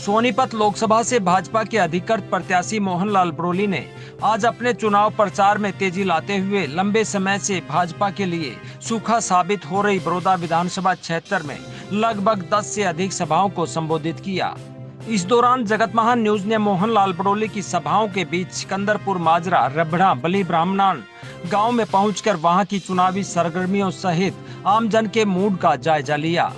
सोनीपत लोकसभा से भाजपा के अधिकृत प्रत्याशी मोहनलाल बड़ोली ने आज अपने चुनाव प्रचार में तेजी लाते हुए लंबे समय से भाजपा के लिए सूखा साबित हो रही बड़ौदा विधानसभा क्षेत्र में लगभग 10 से अधिक सभाओं को संबोधित किया। इस दौरान जगत महान न्यूज ने मोहनलाल बड़ोली की सभाओं के बीच सिकंदरपुर माजरा, रबड़ा, बली ब्राह्मणान गाँव में पहुंचकर वहां की चुनावी सरगर्मियों सहित आमजन के मूड का जायजा लिया।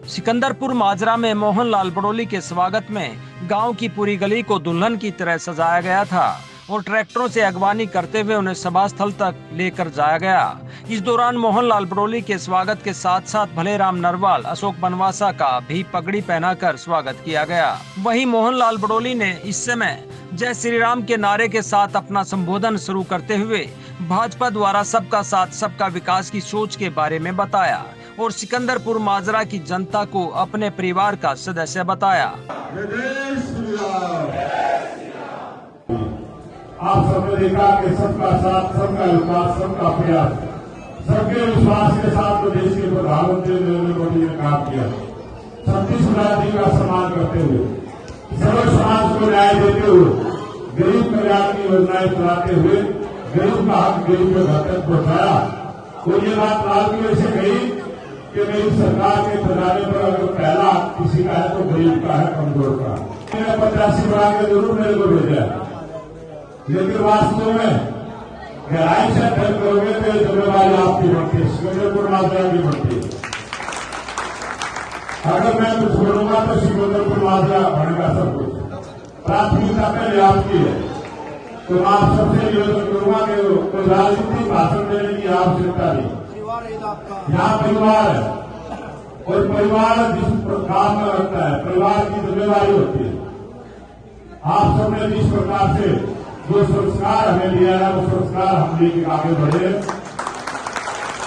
सिकंदरपुर माजरा में मोहनलाल बड़ोली के स्वागत में गांव की पूरी गली को दुल्हन की तरह सजाया गया था और ट्रैक्टरों से अगवानी करते हुए उन्हें सभा स्थल तक लेकर जाया गया। इस दौरान मोहनलाल बड़ोली के स्वागत के साथ साथ भलेराम नरवाल, अशोक बनवासा का भी पगड़ी पहनाकर स्वागत किया गया। वहीं मोहनलाल बड़ोली ने इस समय जय श्री राम के नारे के साथ अपना संबोधन शुरू करते हुए भाजपा द्वारा सबका साथ सबका विकास की सोच के बारे में बताया और सिकंदरपुर माजरा की जनता को अपने परिवार का सदस्य बताया। आप सबने देखा कि सबका साथ सबका विकास सबका प्रयास सबके विश्वास के साथ प्रदेश के प्रधानमंत्री नरेंद्र मोदी ने काम किया। छत्तीसगढ़ जी का सम्मान करते हुए सर्व समाज को न्याय देते हुए गरीब कल्याण की योजनाएं चलाते हुए गरीब का हक गरीब के घर तक पहुंचाया। तो ये बात लाल किले से गई कि मेरी सरकार के खजाने पर अगर पहला किसी का है तो गरीब का है, कमजोर का। मैंने 85 बना के जरूर मेरे को भेजा, लेकिन वास्तव में गहराई से अध्ययन करोगे तो ये जिम्मेवारी आपकी बनती है, सिकंदरपुर माजरा की बनती है। अगर मैं कुछ बोलूंगा तो सिकंदरपुर माजरा बनेगा सब कुछ। प्राथमिकता पहले आपकी है, तो आप सबसे निवेदन करूंगा कि कोई राजनीतिक भाषण देने की आवश्यकता नहीं। यहाँ परिवार है और परिवार जिस प्रकार में रखता है, परिवार की जिम्मेवारी होती है। आप सबने जिस प्रकार से जो संस्कार हमें दिया है वो संस्कार हम लेके आगे बढ़े,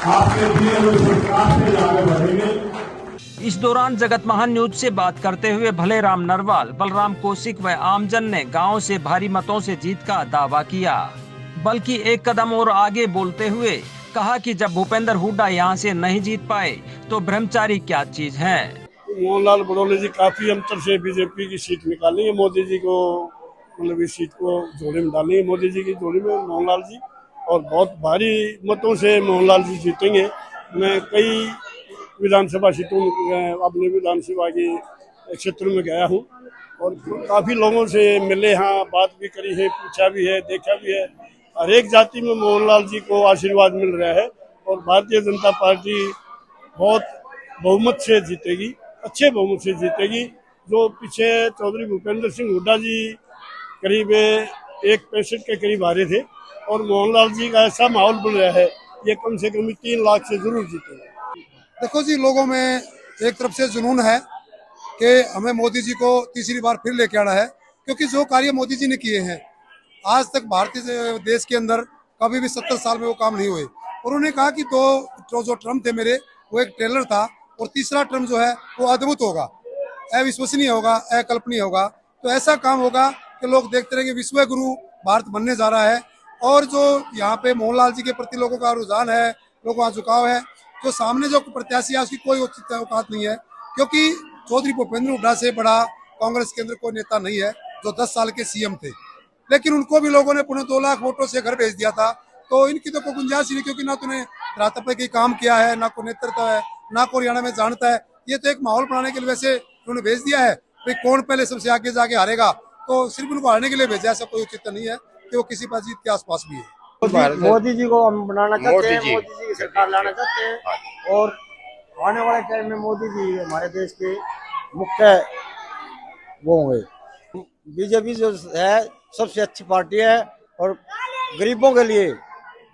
आपके दिए हुए संस्कार से आगे बढ़ेंगे। इस दौरान जगत महान न्यूज से बात करते हुए भलेराम नरवाल, बलराम कौशिक व आमजन ने गांव से भारी मतों से जीत का दावा किया। बल्कि एक कदम और आगे बोलते हुए कहा कि जब भूपेंद्र हुड्डा यहां से नहीं जीत पाए तो ब्रह्मचारी क्या चीज है। मोहनलाल बड़ोली जी काफी अंतर से बीजेपी की सीट निकालेंगे, मोदी जी को मतलब इस सीट को जोड़े में डालेंगे, मोदी जी की जोड़ी में मोहनलाल जी, और बहुत भारी मतों से मोहनलाल जी जीतेंगे। मैं कई विधानसभा सीटों अपने विधानसभा के क्षेत्र में गया हूँ और काफी लोगों से मिले, हाँ बात भी करी है, पूछा भी है, देखा भी है। हर एक जाति में मोहनलाल जी को आशीर्वाद मिल रहा है और भारतीय जनता पार्टी बहुत बहुमत से जीतेगी, अच्छे बहुमत से जीतेगी। जो पीछे चौधरी भूपेंद्र सिंह हुड्डा जी करीब 1.65 के करीब हारे थे और मोहनलाल जी का ऐसा माहौल बन रहा है, ये कम से कम 3 लाख से जरूर जीतेंगे। देखो जी, लोगों में एक तरफ से जुनून है कि हमें मोदी जी को तीसरी बार फिर लेके आना है, क्योंकि जो कार्य मोदी जी ने किए हैं आज तक भारतीय देश के अंदर कभी भी 70 साल में वो काम नहीं हुए। और उन्होंने कहा कि दो जो टर्म थे मेरे, वो एक ट्रेलर था और तीसरा टर्म जो है वो अद्भुत होगा, अविश्वसनीय होगा, अकल्पनीय होगा। तो ऐसा काम होगा कि लोग देखते रहेंगे, विश्व गुरु भारत बनने जा रहा है। और जो यहाँ पे मोहनलाल जी के प्रति लोगों का रुझान है, लोगों का झुकाव है, जो सामने जो प्रत्याशी है उसकी कोई औकात नहीं है, क्योंकि चौधरी भूपेंद्र हुड्डा से बड़ा कांग्रेस के अंदर कोई नेता नहीं है जो 10 साल के सीएम थे, लेकिन उनको भी लोगों ने 2.25 लाख वोटों से घर भेज दिया था। तो इनकी तो कोई गुंजाइश ही नहीं, क्योंकि ना तूने रात पे काम किया है, ना कोई नेतृत्व है, ना कोई हरियाणा में जानता है। ये तो एक माहौल बनाने के लिए वैसे उन्होंने भेज दिया है, भाई कौन पहले सबसे आगे जाके हारेगा, तो सिर्फ उनको हारने के लिए भेजा। ऐसा कोई उचित नहीं है कि वो किसी बात जीत के आसपास भी है। मोदी जी को हम बनाना चाहते हैं, मोदी जी की सरकार लाना चाहते हैं और आने वाले टाइम में मोदी जी हमारे देश के मुख्य वो होंगे। बीजेपी जो है सबसे अच्छी पार्टी है और गरीबों के लिए,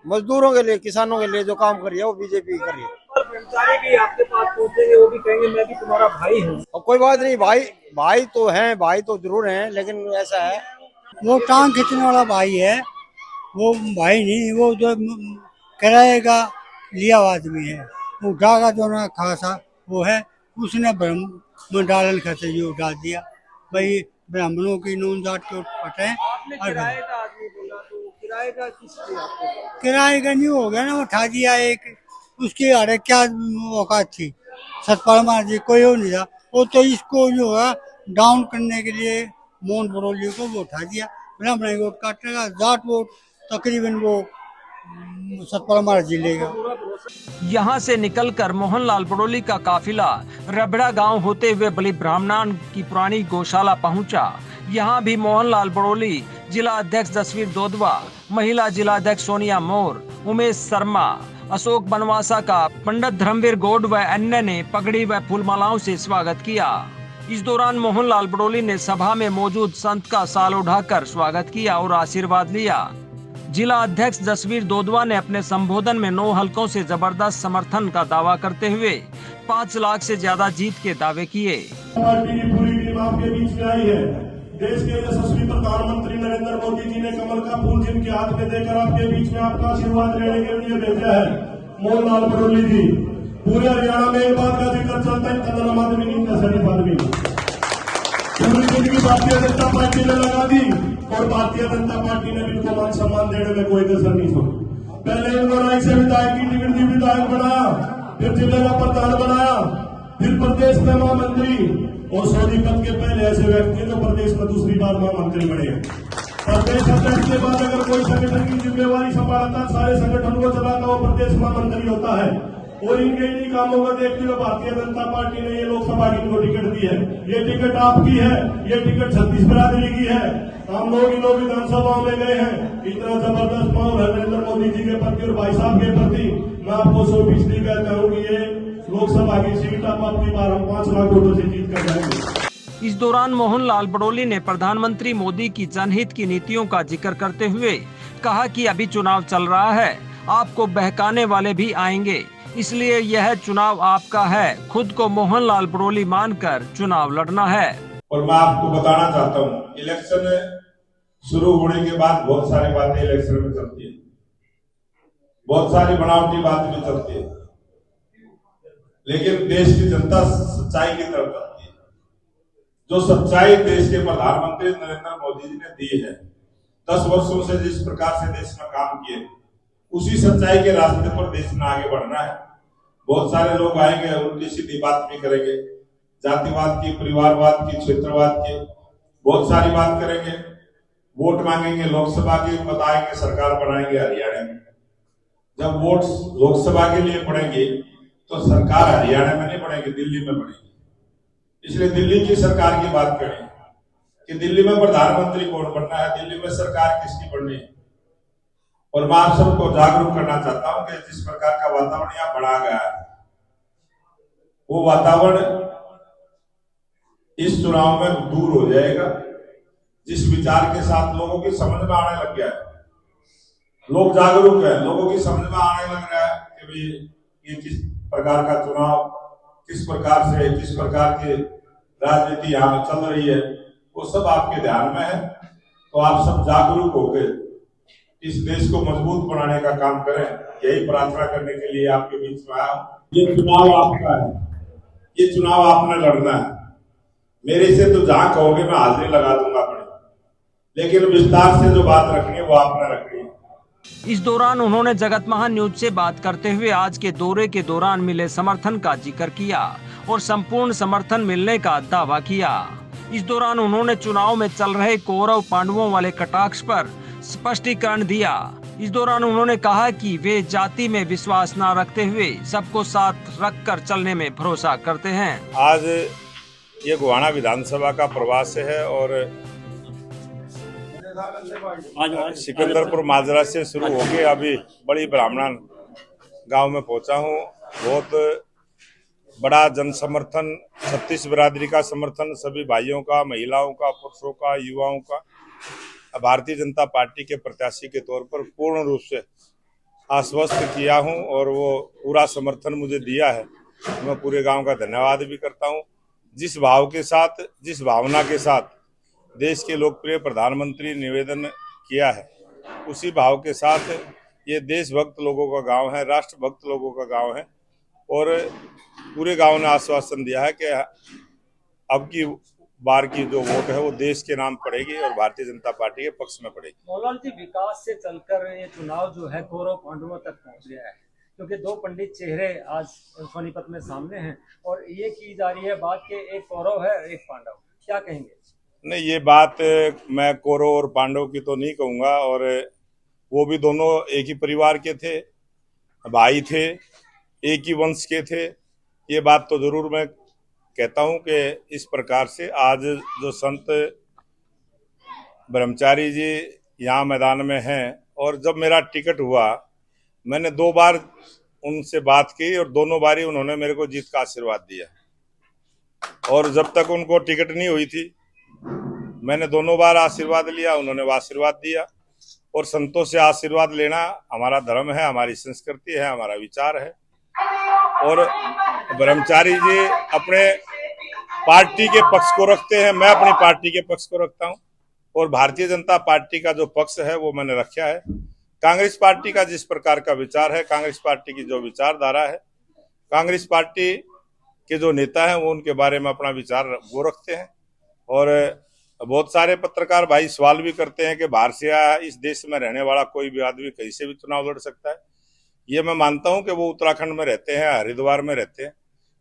मजदूरों के लिए, किसानों के लिए जो काम कर रही है वो बीजेपी कर रही है। ब्रह्मचारी भी आपके पास पहुंचेंगे, वो भी कहेंगे मैं भी तुम्हारा भाई हूँ। और कोई बात नहीं, भाई तो हैं, भाई तो जरूर हैं, लेकिन ऐसा है वो टांग खींचने वाला भाई है, वो भाई नहीं, वो जो किराए का लिया आदमी है। वो डागा जो ना खासा वो है, उसने ब्रह्म डालन खाते जो डाल दिया, भाई ब्राह्मणों की नून जाट के पटे। किराए का आदमी बोला तो किराए का किस लिए आपको? किराए का नहीं हो गया ना, वो ठा दिया एक, उसकी अरे क्या औकात थी, सतपाल महाराज जी कोई हो नहीं था। वो तो इसको जो है डाउन करने के लिए मोहन बड़ौली को वो उठा दिया, ब्राह्मण वोट काटेगा, जाट वोट तकरीबन वो सतपाल जिले का। यहाँ से निकलकर मोहनलाल बड़ौली का काफिला रबड़ा गांव होते हुए बलि ब्राह्मणान की पुरानी गौशाला पहुंचा। यहाँ भी मोहनलाल बड़ौली, जिला अध्यक्ष जसवीर दोदवा, महिला जिला अध्यक्ष सोनिया मोर, उमेश शर्मा, अशोक बनवासा का पंडित धर्मवीर गौड़ व अन्य ने पगड़ी व फूलमालाओं से स्वागत किया। इस दौरान मोहनलाल बड़ौली ने सभा में मौजूद संत का शाल उठाकर स्वागत किया और आशीर्वाद लिया। जिला अध्यक्ष जसवीर दोदवा ने अपने संबोधन में 9 हलकों से जबरदस्त समर्थन का दावा करते हुए 5 लाख से ज्यादा जीत के दावे किए। पार्टी की पूरी टीम आपके बीच में आई है। देश के यशस्वी प्रधानमंत्री नरेंद्र मोदी जी ने कमल का फूल जिनके हाथ में देकर आपके बीच में आपका आशीर्वाद लेने के लिए भेजा है। मोहनलाल बड़ौली जी, पूरे हरियाणा में एक बात का जिक्र चलता है, कदम आदमी नहीं था, शरीफ आदमी। पूरी जिंदगी भारतीय जनता पार्टी ने लगा दी और भारतीय जनता पार्टी ने इनको मान सम्मान देने में कोई कसर नहीं छोड़ी। पहले इन्होंने से विधायक की टिकट दी, विधायक बनाया, फिर जिले का प्रधान बनाया, फिर प्रदेश में महामंत्री, और सोनीपत के पहले ऐसे व्यक्ति जो प्रदेश में दूसरी बार महामंत्री बने हैं। प्रदेश अध्यक्ष के बाद अगर कोई संगठन की जिम्मेवारी संभालता है, सारे संगठन को चलाता वो प्रदेश महामंत्री होता है। और इनके इन्हीं कामों को देखते हुए भारतीय जनता पार्टी ने ये लोकसभा की इनको टिकट दी है। ये टिकट आपकी है, ये टिकट 36 बिरादरी की है। हम लोग इन लोग विधानसभाओं में गए हैं, इतना जबरदस्त माहौल है नरेंद्र मोदी जी के प्रति और भाई साहब के प्रति। मैं आपको 100% कहता हूँ कि ये लोकसभा की सीट आप अपनी बार हम 5 लाख वोटों से जीत कर जाएंगे। इस दौरान मोहनलाल बड़ौली ने प्रधानमंत्री मोदी की जनहित की नीतियों का जिक्र करते हुए कहा कि अभी चुनाव चल रहा है, आपको बहकाने वाले भी आएंगे, इसलिए यह चुनाव आपका है, खुद को मोहनलाल बड़ौली मानकर चुनाव लड़ना है। और मैं आपको बताना चाहता हूँ, इलेक्शन शुरू होने के बाद बहुत सारी बातें इलेक्शन में चलती है, बहुत सारी बनावटी बातें भी चलती है, लेकिन देश की जनता सच्चाई की तरफ चलती है। जो सच्चाई देश के प्रधानमंत्री नरेंद्र मोदी जी ने दी है, 10 वर्षों से जिस प्रकार से देश में काम किए, उसी सच्चाई के रास्ते पर देश में आगे बढ़ना है। बहुत सारे लोग आएंगे, उनकी सीधी बात भी करेंगे, जातिवाद की, परिवारवाद की, क्षेत्रवाद की, बहुत सारी बात करेंगे, वोट मांगेंगे, लोकसभा की बताएंगे, सरकार बनाएंगे हरियाणा में। जब वोट लोकसभा के लिए पड़ेंगे तो सरकार हरियाणा में नहीं बनेगी, दिल्ली में बनेगी। इसलिए दिल्ली की सरकार की बात करें कि दिल्ली में प्रधानमंत्री कौन बनना है, दिल्ली में सरकार किसकी बननी है। और मैं आप सबको जागरूक करना चाहता हूं कि जिस प्रकार का वातावरण यहाँ बढ़ा गया है, वो वातावरण इस चुनाव में दूर हो जाएगा। जिस विचार के साथ लोगों की समझ में आने लग गया है, लोग जागरूक है, लोगों की समझ में आने लग रहा है कि भाई ये किस प्रकार का चुनाव, किस प्रकार की राजनीति यहाँ चल रही है, वो सब आपके ध्यान में है। तो आप सब जागरूक होकर इस देश को मजबूत बनाने का काम करें, यही प्रार्थना करने के लिए आपके बीच में आया। ये चुनाव आपका है, ये चुनाव आपने लड़ना है। मेरे से तो जहां कहोगे मैं हाजिरी लगा दूंगा अपने, लेकिन विस्तार से जो बात रखनी है वो आपने रखनी है। इस दौरान उन्होंने जगत महान न्यूज से बात करते हुए आज के दौरे के दौरान मिले समर्थन का जिक्र किया और संपूर्ण समर्थन मिलने का दावा किया। इस दौरान उन्होंने चुनाव में चल रहे कौरव पांडवों वाले कटाक्ष पर स्पष्टीकरण दिया। इस दौरान उन्होंने कहा कि वे जाति में विश्वास न रखते हुए सबको साथ रखकर चलने में भरोसा करते हैं। आज ये गोहाना विधानसभा का प्रवास है और सिकंदरपुर माजरा से शुरू होके अभी बड़ी ब्राह्मण गांव में पहुंचा हूं। बहुत बड़ा जन समर्थन, 36 बिरादरी का समर्थन, सभी भाइयों का, महिलाओं का, पुरुषों का, युवाओं का भारतीय जनता पार्टी के प्रत्याशी के तौर पर पूर्ण रूप से आश्वस्त किया हूं और वो पूरा समर्थन मुझे दिया है। मैं पूरे गांव का धन्यवाद भी करता हूं। जिस भाव के साथ, जिस भावना के साथ देश के लोकप्रिय प्रधानमंत्री निवेदन किया है, उसी भाव के साथ ये देशभक्त लोगों का गांव है, राष्ट्रभक्त लोगों का गांव है और पूरे गांव ने आश्वासन दिया है कि अब की बार की जो वोट है वो देश के नाम पड़ेगी और भारतीय जनता पार्टी के पक्ष में पड़ेगी। मौलाना जी, विकास से चलकर ये चुनाव जो है कौरव पांडवों तक पहुंच गया है, क्योंकि 2 पंडित चेहरे आज सोनीपत में सामने हैं और ये की जा रही है बात के एक कौरव है एक पांडव। क्या कहेंगे? नहीं, ये बात मैं कौरव और पांडव की तो नहीं कहूंगा, और वो भी दोनों एक ही परिवार के थे, भाई थे, एक ही वंश के थे। ये बात तो जरूर मैं कहता हूं कि इस प्रकार से आज जो संत ब्रह्मचारी जी यहाँ मैदान में हैं, और जब मेरा टिकट हुआ मैंने 2 बार उनसे बात की और दोनों बारी उन्होंने मेरे को जीत का आशीर्वाद दिया। और जब तक उनको टिकट नहीं हुई थी मैंने दोनों बार आशीर्वाद लिया, उन्होंने वो आशीर्वाद दिया। और संतों से आशीर्वाद लेना हमारा धर्म है, हमारी संस्कृति है, हमारा विचार है। और ब्रह्मचारी जी अपने पार्टी के पक्ष को रखते हैं, मैं अपनी पार्टी के पक्ष को रखता हूं, और भारतीय जनता पार्टी का जो पक्ष है वो मैंने रखा है। कांग्रेस पार्टी का जिस प्रकार का विचार है, कांग्रेस पार्टी की जो विचारधारा है, कांग्रेस पार्टी के जो नेता हैं वो उनके बारे में अपना विचार वो रखते हैं। और बहुत सारे पत्रकार भाई सवाल भी करते हैं कि बाहर से या इस देश में रहने वाला कोई भी आदमी कहीं से भी चुनाव लड़ सकता है। ये मैं मानता हूं कि वो उत्तराखंड में रहते हैं, हरिद्वार में रहते हैं,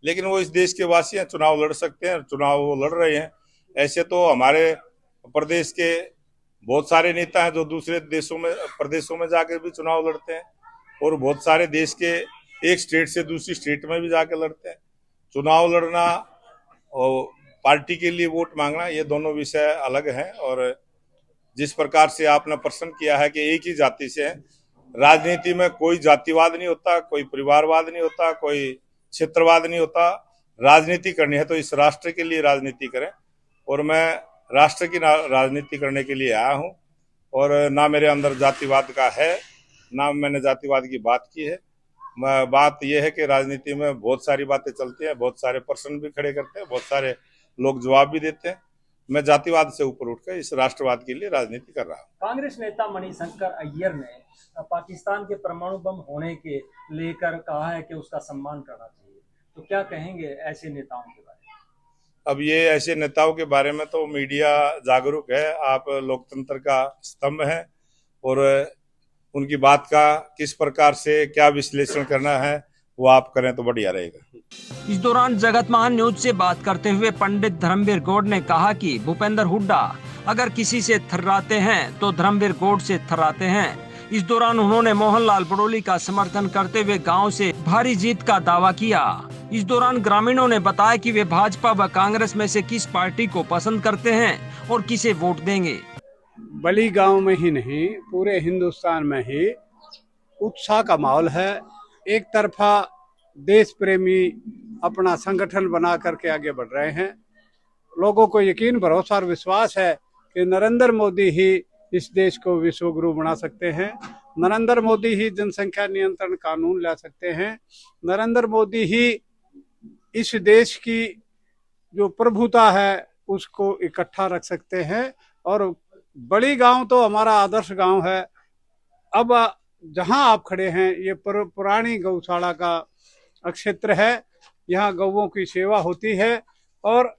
लेकिन वो इस देश के वासी हैं, चुनाव लड़ सकते हैं, चुनाव वो लड़ रहे हैं। ऐसे तो हमारे प्रदेश के बहुत सारे नेता हैं जो दूसरे देशों में प्रदेशों में जाकर भी चुनाव लड़ते हैं, और बहुत सारे देश के एक स्टेट से दूसरी स्टेट में भी जाकर लड़ते हैं। चुनाव लड़ना और पार्टी के लिए वोट मांगना, ये दोनों विषय अलग हैं। और जिस प्रकार से आपने प्रश्न किया है कि एक ही जाति से है, राजनीति में कोई जातिवाद नहीं होता, कोई परिवारवाद नहीं होता, कोई क्षेत्रवाद नहीं होता। राजनीति करनी है तो इस राष्ट्र के लिए राजनीति करें, और मैं राष्ट्र की राजनीति करने के लिए आया हूं। और ना मेरे अंदर जातिवाद का है, ना मैंने जातिवाद की बात की है। बात यह है कि राजनीति में बहुत सारी बातें चलती हैं, बहुत सारे प्रश्न भी खड़े करते हैं, बहुत सारे लोग जवाब भी देते हैं। मैं जातिवाद से ऊपर उठकर इस राष्ट्रवाद के लिए राजनीति कर रहा हूँ। कांग्रेस नेता मणिशंकर अय्यर ने पाकिस्तान के परमाणु बम होने के लेकर कहा है कि उसका सम्मान करना चाहिए, तो क्या कहेंगे ऐसे नेताओं के बारे में? अब ये ऐसे नेताओं के बारे में तो मीडिया जागरूक है, आप लोकतंत्र का स्तंभ हैं, और उनकी बात का किस प्रकार से क्या विश्लेषण करना है वो आप करें तो बढ़िया रहेगा। इस दौरान जगत महान न्यूज से बात करते हुए पंडित धर्मवीर गौड़ ने कहा कि भूपेंद्र हुड्डा अगर किसी से थर्राते हैं तो धर्मवीर गौड़ से थर्राते हैं। इस दौरान उन्होंने मोहनलाल बड़ोली का समर्थन करते हुए गांव से भारी जीत का दावा किया। इस दौरान ग्रामीणों ने बताया कि वे भाजपा व कांग्रेस में से किस पार्टी को पसंद करते हैं और किसे वोट देंगे। बली गांव में ही नहीं, पूरे हिंदुस्तान में ही उत्साह का माहौल है। एक तरफा देश प्रेमी अपना संगठन बना करके आगे बढ़ रहे हैं। लोगों को यकीन, भरोसा और विश्वास है कि नरेंद्र मोदी ही इस देश को विश्व गुरु बना सकते हैं। नरेंद्र मोदी ही जनसंख्या नियंत्रण कानून ला सकते हैं। नरेंद्र मोदी ही इस देश की जो प्रभुता है उसको इकट्ठा रख सकते हैं। और बड़ी गांव तो हमारा आदर्श गांव है। अब जहां आप खड़े हैं ये पुरानी गौशाला का क्षेत्र है, यहाँ गौओं की सेवा होती है, और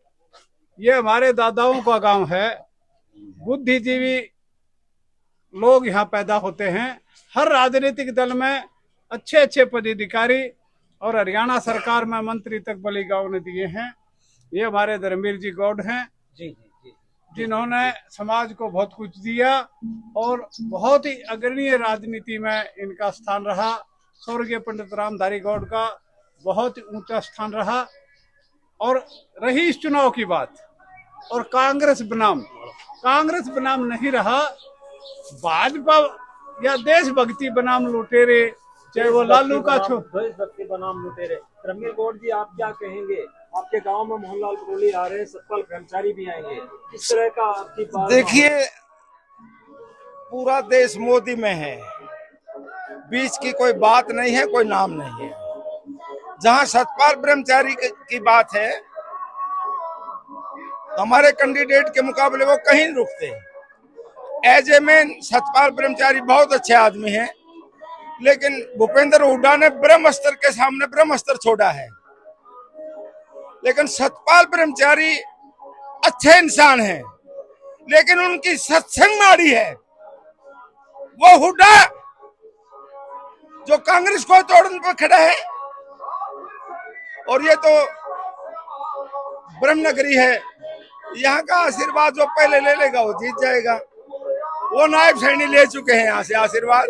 ये हमारे दादाओं का गांव है। बुद्धिजीवी लोग यहाँ पैदा होते हैं। हर राजनीतिक दल में अच्छे अच्छे पदाधिकारी, और हरियाणा सरकार में मंत्री तक बली गांव ने दिए हैं। ये हमारे धर्मवीर जी गौड़ हैं जिन्होंने समाज को बहुत कुछ दिया, और बहुत ही अग्रणीय राजनीति में इनका स्थान रहा। स्वर्गीय पंडित रामधारी गौड़ का बहुत ही ऊंचा स्थान रहा। और रही इस चुनाव की बात, और कांग्रेस बनाम नहीं रहा, भाजपा या देशभक्ति बनाम लुटेरे, चाहे वो लालू का देशभक्ति बनाम लुटेरे। धर्मवीर गौड़ जी, आप क्या कहेंगे? आपके गांव में मोहनलाल बड़ोली आ रहे हैं, सतपाल ब्रह्मचारी भी आएंगे, इस तरह का आपकी बात? देखिए, पूरा देश मोदी में है, बीच की कोई बात नहीं है, कोई नाम नहीं है। जहां सतपाल ब्रह्मचारी की बात है, हमारे कैंडिडेट के मुकाबले वो कहीं नहीं रुकते। एज ए मैन सतपाल ब्रह्मचारी बहुत अच्छे आदमी हैं, लेकिन भूपेंद्र हुड्डा ने ब्रह्मास्त्र के सामने ब्रह्मास्त्र छोड़ा है। लेकिन सतपाल ब्रह्मचारी अच्छे इंसान हैं, लेकिन उनकी सत्संग नाड़ी है। वो हुड्डा जो कांग्रेस को तोड़ने पर खड़ा है, और ये तो ब्रह्मनगरी है, यहाँ का आशीर्वाद जो पहले ले लेगा वो जीत जाएगा। वो नायब सैनी ले चुके हैं यहाँ से आशीर्वाद।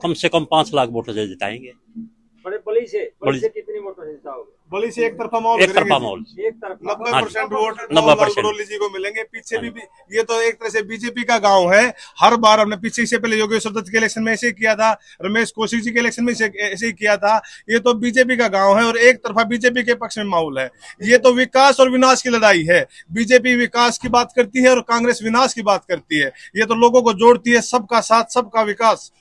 कम से कम 5 लाख वोटों से जिताएंगे। बड़ी से कितनी वोटों से जिताओगे? बड़ी से एक तरफा माहौल, एक तरफा माहौल, 90% वोट 90% बड़ौली जी को मिलेंगे। पीछे भी ये तो एक तरह से बीजेपी का गांव है। हर बार हमने पीछे से पहले योगेश्वर दत्त के इलेक्शन में ऐसे ही किया था, रमेश कौशिक जी के इलेक्शन में ऐसे ही किया था। ये तो बीजेपी का गांव है और एक तरफा बीजेपी के पक्ष में माहौल है। ये तो विकास और विनाश की लड़ाई है। बीजेपी विकास की बात करती है और कांग्रेस विनाश की बात करती है। ये तो लोगों को जोड़ती है, सबका साथ, सबका विकास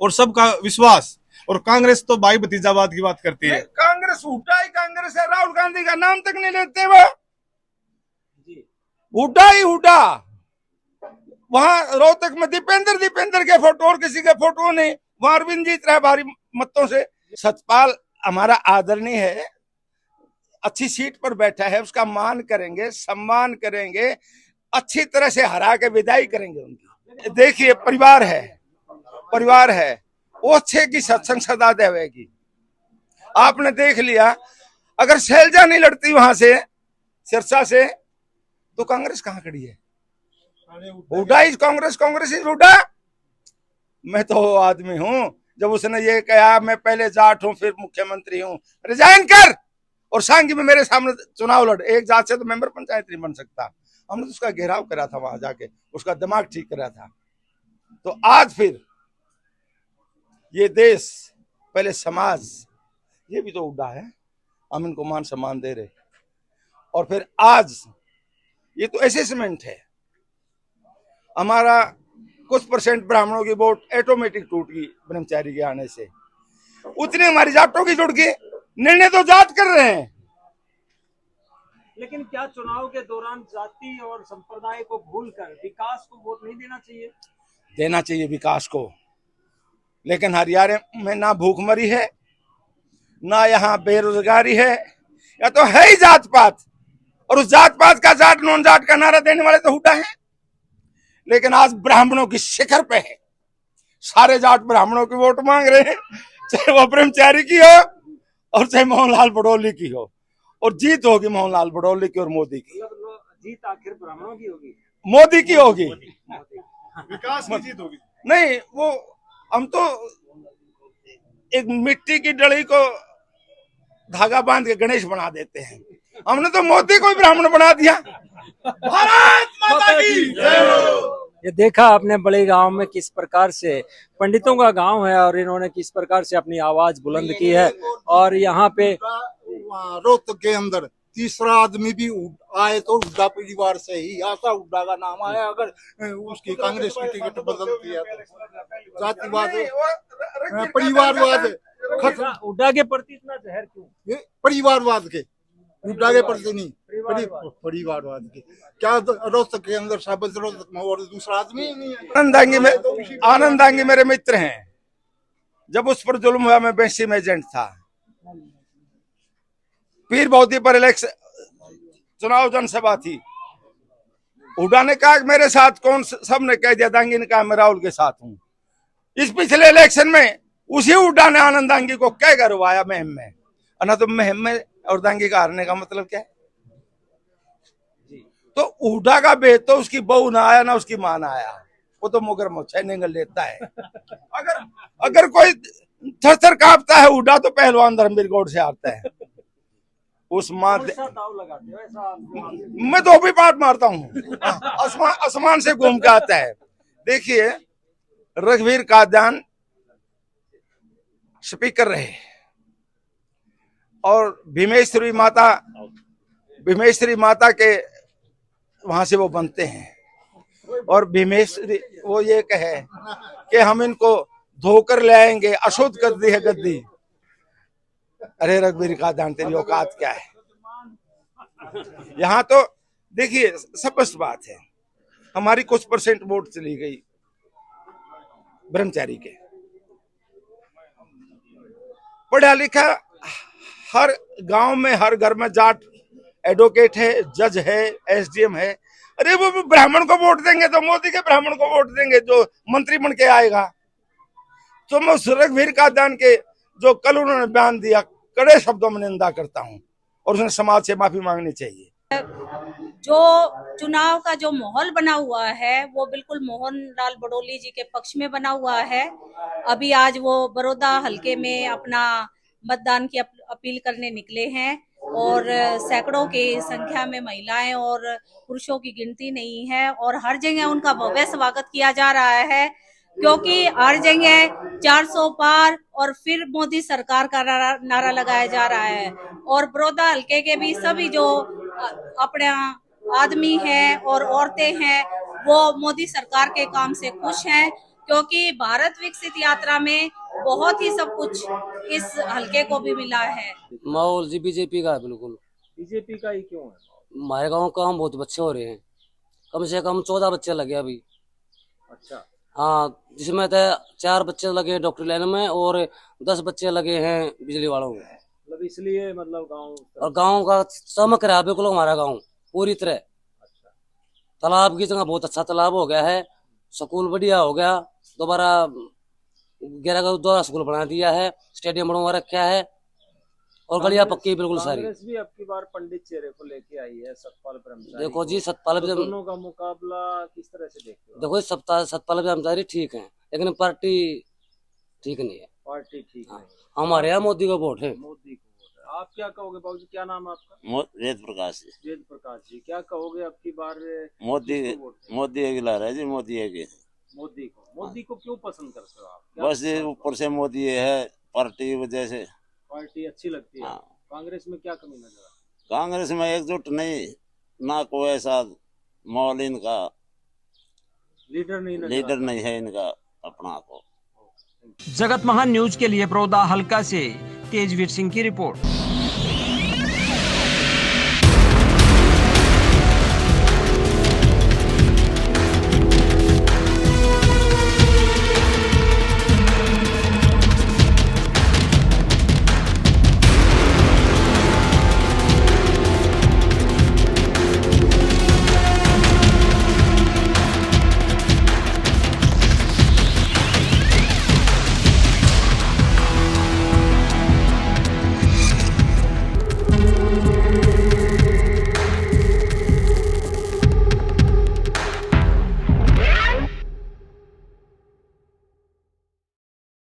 और सबका विश्वास। और कांग्रेस तो भाई भतीजावाद की बात करती है। कांग्रेस हुड्डा ही कांग्रेस है, राहुल गांधी का नाम तक नहीं लेते वो। हुड्डा ही हुड्डा। वहां रोहतक में दीपेंद्र के फोटो और किसी के फोटो नहीं। वहां अरविंद जीत रहा है भारी मतों से। सतपाल हमारा आदरणीय है, अच्छी सीट पर बैठा है, उसका मान करेंगे, सम्मान करेंगे, अच्छी तरह से हरा के विदाई करेंगे उनकी। देखिए परिवार है वो अच्छे की सत्संग सदा देवेगी। आपने देख लिया, अगर शैलजा नहीं लड़ती वहां से सिरसा से तो कांग्रेस कहां खड़ी है? Hooda is Congress is Hooda. मैं तो वो आदमी हूं जब उसने ये कहा मैं पहले जाट हूं फिर मुख्यमंत्री हूं, रिजाइन कर और सांगी में मेरे सामने चुनाव लड़। एक जात से तो मेंबर पंचायत नहीं बन सकता। हमने तो उसका घेराव करा था वहां जाके, उसका दिमाग ठीक करा था। तो आज फिर ये देश, पहले समाज, ये भी तो हुड्डा है, हम इनको मान सम्मान दे रहे। और फिर आज ये तो असेसमेंट है। हमारा कुछ % ब्राह्मणों की वोट ऑटोमेटिक टूट गई ब्रह्मचारी के आने से, उतनी हमारी जाटों की जुड़ गई। निर्णय तो जाट कर रहे हैं। लेकिन क्या चुनाव के दौरान जाति और संप्रदाय को भूलकर विकास को वोट नहीं देना चाहिए? देना चाहिए विकास को, लेकिन हरियाणा में ना भूखमरी है, ना यहाँ बेरोजगारी है, या तो है ही जात पात। और उस जात पात का जाट नॉन जाट का नारा देने वाले तो हुड्डा है। लेकिन आज ब्राह्मणों की शिखर पे है, सारे जाट ब्राह्मणों की वोट मांग रहे हैं, चाहे वो ब्रह्मचारी की हो और चाहे मोहनलाल बड़ौली की हो। और जीत होगी मोहनलाल बड़ौली की और मोदी की। जीत आखिर ब्राह्मणों की होगी, मोदी की होगी। विकास की जीत होगी। नहीं, वो हम तो एक मिट्टी की डली को धागा बांध के गणेश बना देते हैं। हमने तो मोदी को ही ब्राह्मण बना दिया। भारत माता की जय हो। ये देखा आपने बड़े गांव में किस प्रकार से पंडितों का गांव है और इन्होंने किस प्रकार से अपनी आवाज बुलंद की है। और यहाँ पे रोहतक के अंदर तीसरा आदमी भी आए तो हुड्डा परिवार से ही, आशा हुड्डा का नाम आया। अगर उसकी कांग्रेस की टिकट बदलती है तो जातिवाद, परिवारवाद, हुड्डा के प्रति इतना जहर क्यों? परिवारवाद के, हुड्डा के प्रति नहीं, परिवारवाद के। क्या रोहतक के अंदर साबित रोहतक में और दूसरा आदमी ही नहीं है। आनंद आंगी मेरे मित्र हैं। जब उस पर जुल्म हुआ मैं बेंसी में एजेंट था। पीर बौद्धी पर इलेक्शन चुनाव जनसभा थी। हुड्डा ने कहा मेरे साथ कौन, सबने कह दिया, दांगी ने कहा मैं राहुल के साथ हूं। इस पिछले इलेक्शन में उसी हुड्डा ने आनंद दांगी को कह करवाया मुहिम में। ना तो मुहिम में और दांगी का हारने का मतलब क्या है? तो हुड्डा का बेट तो उसकी बहू ना आया ना उसकी मां ना आया, वो तो मगरमच्छ है, निगल लेता है। अगर कोई थर कांपता है हुड्डा तो पहलवान धर्मवीर गौड़ से हारता है। उस माँ मैं तो भी पाट मारता हूँ, आसमान से घूम के आता है। देखिए रघुवीर कादियान स्पीकर रहे और भीमेश्वरी माता के वहां से वो बनते हैं। और भीमेश्वरी वो ये कहे कि हम इनको धोकर ले आएंगे, अशुद्ध गद्दी है गद्दी। अरे रघुवीर कादियान तेरी औकात क्या है? यहाँ तो देखिए स्पष्ट बात है, हमारी कुछ % वोट चली गई ब्रह्मचारी के। पढ़ा लिखा हर गांव में हर घर में जाट एडवोकेट है, जज है, SDM है। अरे वो ब्राह्मण को वोट देंगे तो मोदी के ब्राह्मण को वोट देंगे जो मंत्री बन के आएगा। तो मैं रघुवीर कादियान के जो कल उन्होंने बयान दिया कड़े शब्दों में निंदा करता हूं और उसने समाज से माफी मांगनी चाहिए। जो चुनाव का जो माहौल बना हुआ है वो बिल्कुल मोहन लाल बड़ौली जी के पक्ष में बना हुआ है। अभी आज वो बड़ौदा हलके में अपना मतदान की अपील करने निकले हैं और सैकड़ों की संख्या में महिलाएं और पुरुषों की गिनती नहीं है और हर जगह उनका भव्य स्वागत किया जा रहा है, क्योंकि हर जगह 400 पार और फिर मोदी सरकार का नारा लगाया जा रहा है। और बड़ौदा हलके के भी सभी जो अपने आदमी हैं और औरतें हैं वो मोदी सरकार के काम से खुश हैं, क्योंकि भारत विकसित यात्रा में बहुत ही सब कुछ इस हलके को भी मिला है। माहौल जी बीजेपी का है, बिल्कुल बीजेपी का ही क्यों है? हमारे गांव काम बहुत बच्चे हो रहे हैं, कम से कम 14 बच्चे लगे अभी। अच्छा। हाँ, जिसमें तो 4 बच्चे लगे हैं डॉक्टर लाइन में और 10 बच्चे लगे हैं बिजली वालों में। मतलब इसलिए मतलब गांव और गांव का चमक रहा है बिल्कुल हमारा गांव पूरी तरह। अच्छा। तालाब की जगह बहुत अच्छा तालाब हो गया है, स्कूल बढ़िया हो गया, दोबारा 11 का दोबारा स्कूल बना दिया है, स्टेडियम बनवा रखा है और गलियां पक्की बिल्कुल सारी। कांग्रेस भी अब की बार पंडित चेहरे को लेके आई है, सतपाल ब्रह्मचारी। देखो जी, सतपाल तो दोनों का मुकाबला किस तरह से देखते हो? देखो सतपाल ब्रह्मचारी ठीक है, लेकिन पार्टी ठीक नहीं है। पार्टी ठीक है। हमारे यहाँ मोदी को वोट है। मोदी को वोट है। आप क्या कहोगे बाबू जी, क्या नाम है आपका? वेद प्रकाश जी। वेद प्रकाश जी, क्या कहोगे अब की बार मोदी गिला रहा है जी, मोदी को क्यों पसंद करते हो आप? बस ऊपर से मोदी है, पार्टी की वजह से पार्टी अच्छी लगती है। कांग्रेस में क्या कमी नजर आती? कांग्रेस में एकजुट नहीं, ना कोई ऐसा माहौल इनका, लीडर नहीं है इनका अपना को। जगत महान न्यूज के लिए बड़ौदा हल्का से तेजवीर सिंह की रिपोर्ट।